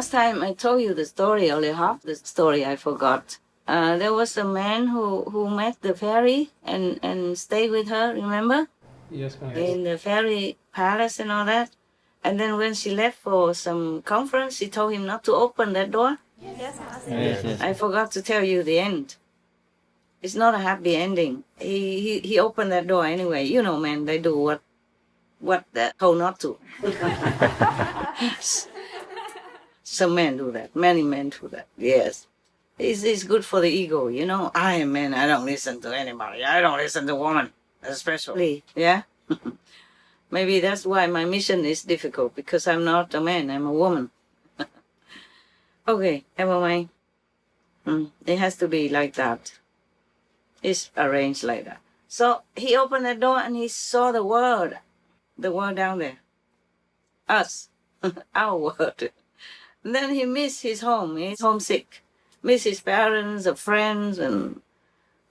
Last time I told you the story, only half the story I forgot. There was a man who met the fairy and stayed with her, remember? Yes, ma'am. In the fairy palace and all that. And then when she left for some conference, she told him not to open that door. Yes, Master. Yes. I forgot to tell you the end. It's not a happy ending. He opened that door anyway. You know, man, they do what they're told not to. Some men do that. Many men do that. Yes. It's good for the ego, you know. I am man. I don't listen to anybody. I don't listen to women, especially. Yeah? Maybe that's why my mission is difficult, because I'm not a man. I'm a woman. Okay, never mind. It has to be like that. It's arranged like that. So he opened the door and he saw the world down there. Us, our world. And then he missed his home. He's homesick. Missed his parents, or friends, and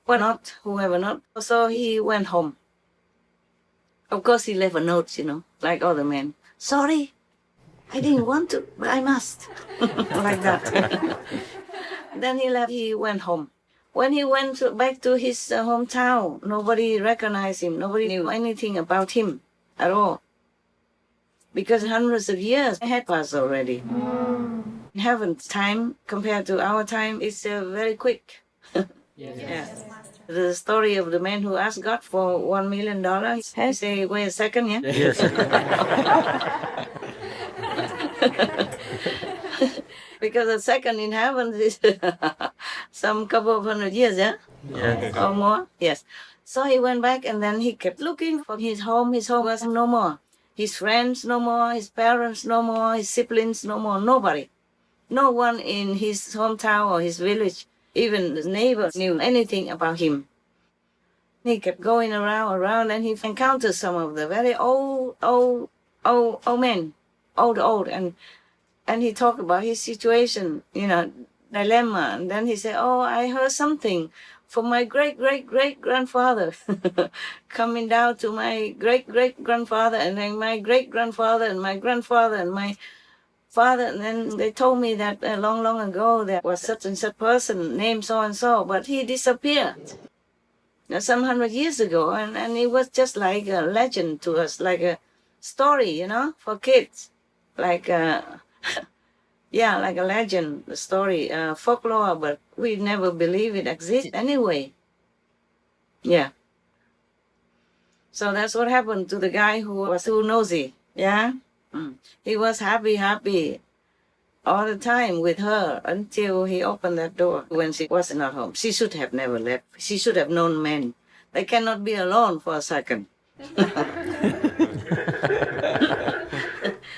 whatnot, whoever not. So he went home. Of course, he left a note, you know, like other men. Sorry, I didn't want to, but I must. Like that. Then he left, he went home. When he went back to his hometown, nobody recognized him. Nobody knew anything about him at all. Because hundreds of years had passed already. Heaven's time, compared to our time, is very quick. Yes. The story of the man who asked God for $1 million. He say, wait a second, yeah? Yes. Because a second in heaven is some couple of hundred years, yeah? Yes. Or more? Yes. So he went back and then he kept looking for his home. His home was no more. His friends no more, his parents no more, his siblings no more, nobody. No one in his hometown or his village, even the neighbors, knew anything about him. He kept going around, and he encountered some of the very old men, old, and he talked about his situation, you know, dilemma. And then he said, oh, I heard something from my great-great-great-grandfather coming down to my great-great-grandfather, and then my great-grandfather, and my grandfather, and my father. And then they told me that long ago there was such and such person named so-and-so, but he disappeared. Some 100 years ago, and it was just like a legend to us, like a story, you know, for kids. Like like a legend, a story, folklore, but we never believe it exists anyway. Yeah. So that's what happened to the guy who was too nosy. Yeah. He was happy all the time with her until he opened that door when she wasn't at home. She should have never left. She should have known men. They cannot be alone for a second.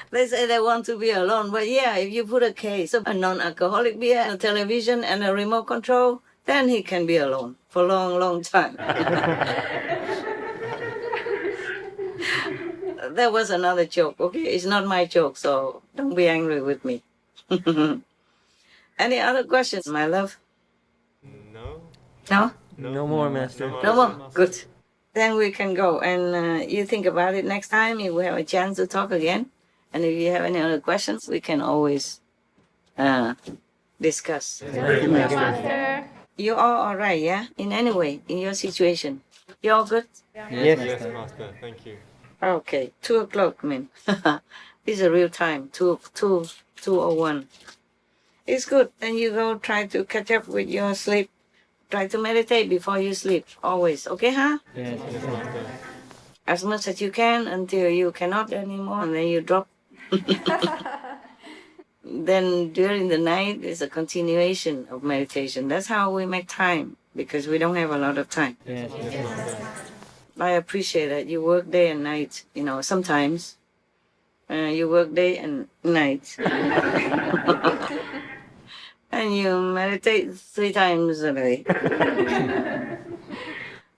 They say they want to be alone, but yeah, if you put a case of a non-alcoholic beer, a television, and a remote control, then he can be alone for a long time. That was another joke, okay? It's not my joke, so don't be angry with me. Any other questions, my love? No. No? No more, Master. No more? Good. Then we can go, and you think about it next time if we have a chance to talk again. And if you have any other questions, we can always discuss. Thank you, Master. You all right, yeah? In any way, in your situation. You all good? Yes. Yes, Master. Thank you. Okay, 2 o'clock, man. This is a real time, 2:01. It's good. Then you go try to catch up with your sleep. Try to meditate before you sleep, always. Okay, huh? Yes. Yes, Master. As much as you can until you cannot anymore, and then you drop. Then during the night is a continuation of meditation. That's how we make time, because we don't have a lot of time. Yes. Yes, Master. I appreciate that you work day and night. You know, sometimes you work day and night. And you meditate 3 times a day.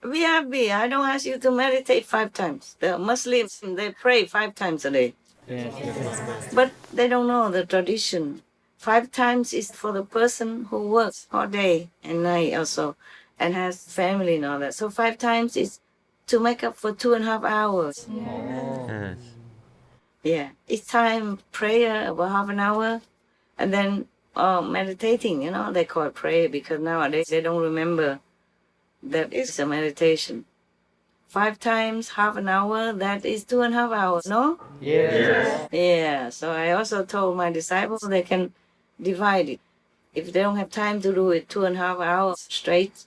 Be happy. I don't ask you to meditate 5 times. The Muslims, they pray 5 times a day. Yes. But they don't know the tradition. 5 times is for the person who works all day and night also, and has family and all that. So 5 times is to make up for 2.5 hours. Yes. Yeah. Each time prayer about half an hour, And then meditating, they call it prayer because nowadays they don't remember that it's a meditation. 5 times, half an hour, that is 2.5 hours, no? Yes. Yeah, so I also told my disciples they can divide it. If they don't have time to do it 2.5 hours straight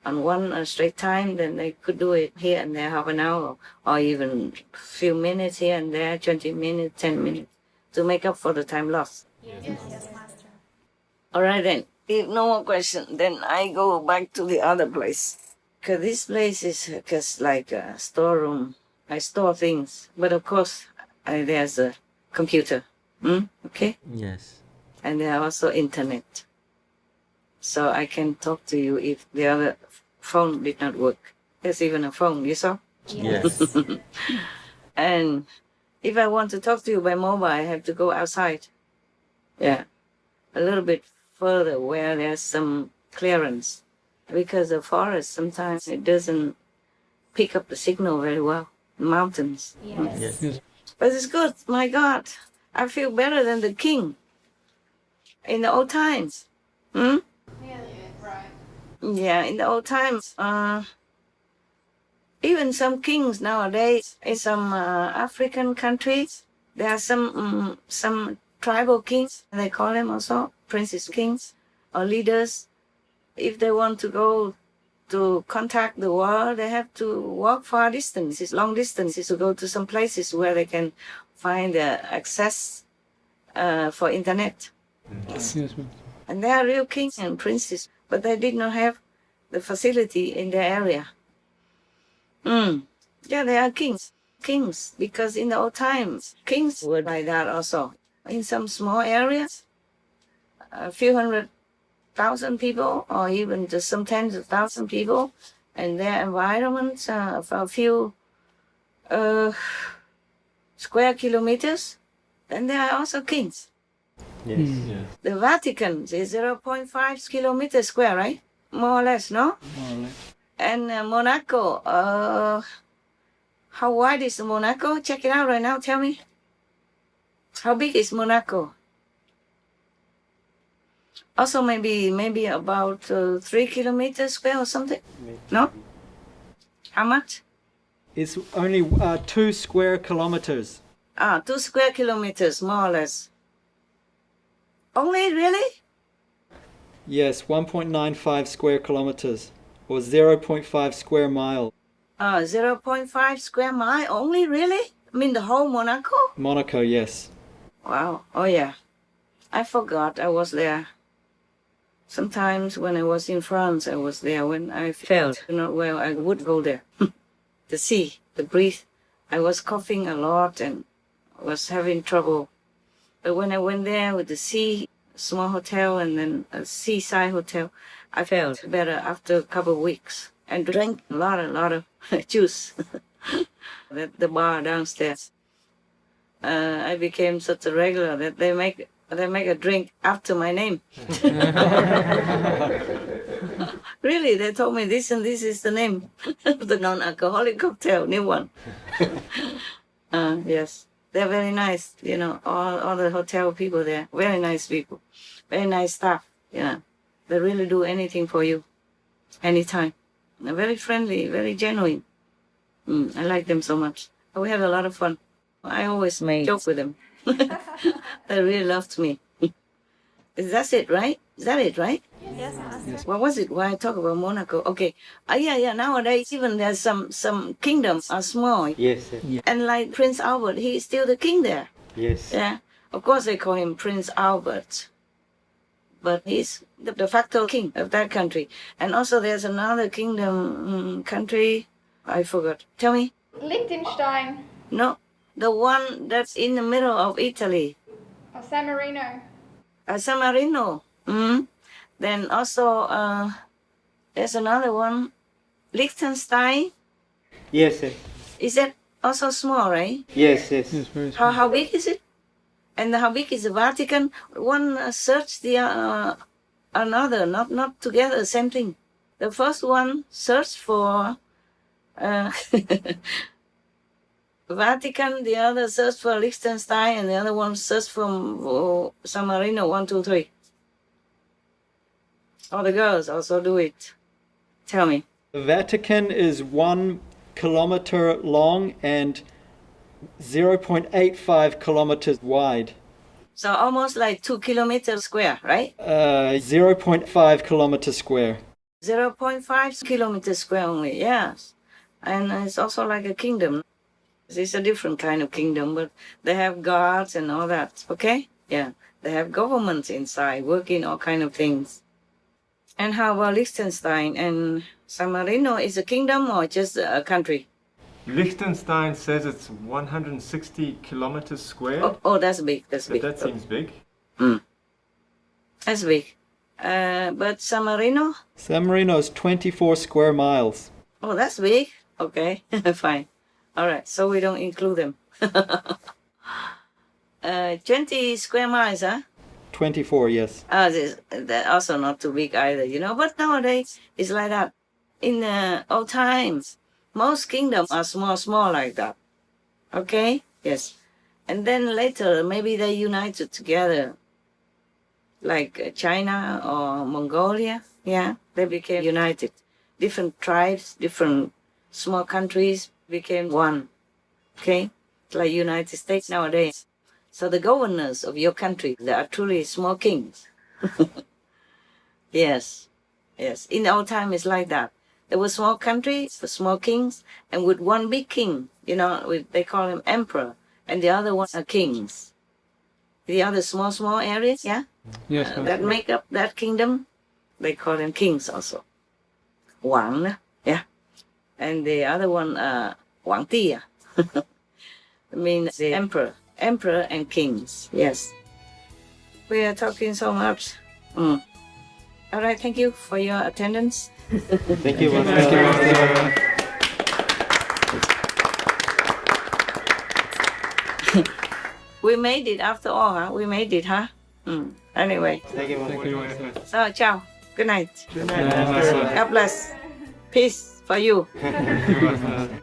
on one straight time, then they could do it here and there, half an hour, or even a few minutes here and there, 20 minutes, 10 minutes, to make up for the time lost. Yes, Master. All right then, if no more question, then I go back to the other place. Because this place is just like a storeroom. I store things, but of course there's a computer, okay? Yes. And there are also internet. So I can talk to you if the other phone did not work. There's even a phone, you saw? Yes. And if I want to talk to you by mobile, I have to go outside. Yeah, a little bit further where there's some clearance. Because the forest, sometimes it doesn't pick up the signal very well. Mountains. Yes. Yes. But it's good, my God. I feel better than the king in the old times. Yeah, right. Yeah, in the old times, even some kings nowadays in some African countries, there are some tribal kings. They call them also princes, kings, or leaders. If they want to go to contact the world, they have to walk far distances, long distances, to go to some places where they can find access for internet. Yes, Master. And they are real kings and princes, but they did not have the facility in their area. Yeah, they are kings, because in the old times, kings were like that also. In some small areas, a few 100,000 people, or even just some tens of thousands of people, and their environments for a few square kilometers, then they are also kings. Yes. Yes. The Vatican is 0.5 kilometers square, right? More or less, no? More or less. And Monaco, how wide is Monaco? Check it out right now, tell me. How big is Monaco? Also maybe about 3 kilometers square or something? No? How much? It's only 2 square kilometers. 2 square kilometers, more or less. Only, really? Yes, 1.95 square kilometers, or 0.5 square mile. 0.5 square mile only, really? I mean the whole Monaco? Monaco, yes. Wow, oh yeah. I forgot I was there. Sometimes when I was in France, I was there. When I felt not well, I would go there. The sea, the breeze. I was coughing a lot and was having trouble. But when I went there with the sea, small hotel and then a seaside hotel, I felt better after a couple of weeks and drank a lot of juice at the bar downstairs. I became such a regular that they make a drink after my name. Really, they told me this and this is the name of the non-alcoholic cocktail, new one. Yes, they're very nice, all the hotel people there, very nice people, very nice staff, They really do anything for you, anytime. They're very friendly, very genuine. I like them so much. We had a lot of fun. I always made jokes with them. They really loved me. That's it, right? Is that it, right? Yes, Master. What was it? Why I talk about Monaco? Okay. Yeah. Nowadays, even there's some kingdoms are small. Yes. Yes. And like Prince Albert, he's still the king there. Yes. Yeah. Of course, they call him Prince Albert. But he's the de facto king of that country. And also there's another kingdom country. I forgot. Tell me. Liechtenstein. No. The one that's in the middle of Italy. Or San Marino. San Marino. Then also there's another one. Liechtenstein. Yes. Yes. Is that also small, right? Yes. Yes. Yes, very small. How big is it? And how big is the Vatican? One searched the another, not together, same thing. The first one searched for Vatican, the other search for Liechtenstein, and the other one search for San Marino, 1, 2, 3. All the girls also do it. Tell me. The Vatican is 1 kilometer long and 0.85 kilometers wide. So almost like 2 kilometers square, right? 0.5 kilometers square. 0.5 kilometers square only, yes. And it's also like a kingdom. It's a different kind of kingdom, but they have guards and all that, okay? Yeah, they have governments inside, working all kind of things. And how about Liechtenstein and San Marino? Is a kingdom or just a country? Liechtenstein says it's 160 kilometers square. Oh, that's big, that's but big. that seems big. That's big. But San Marino? San Marino is 24 square miles. Oh, that's big. Okay, fine. All right, so we don't include them. 20 square miles, huh? 24, yes. That's also not too big either, you know. But nowadays, it's like that. In the old times, most kingdoms are small like that. Okay? Yes. And then later, maybe they united together. Like China or Mongolia. Yeah, they became united. Different tribes, different small countries became one. Okay? It's like United States nowadays. So the governors of your country, they are truly small kings. Yes. Yes. In the old time, it's like that. There were small countries, small kings, and with one big king, you know, they call him emperor, and the other ones are kings. The other small areas, yeah? Yes. That make up that kingdom, they call them kings also. Wang, yeah. And the other one, Wang Di, means the emperor and kings, yes. We are talking so much. All right, thank you for your attendance. Thank you. We made it after all, huh? We made it, huh? Anyway, Thank you. Thank you, Master. so ciao. Good night. Good night, Master. God bless. Peace for you. Thank you, Master.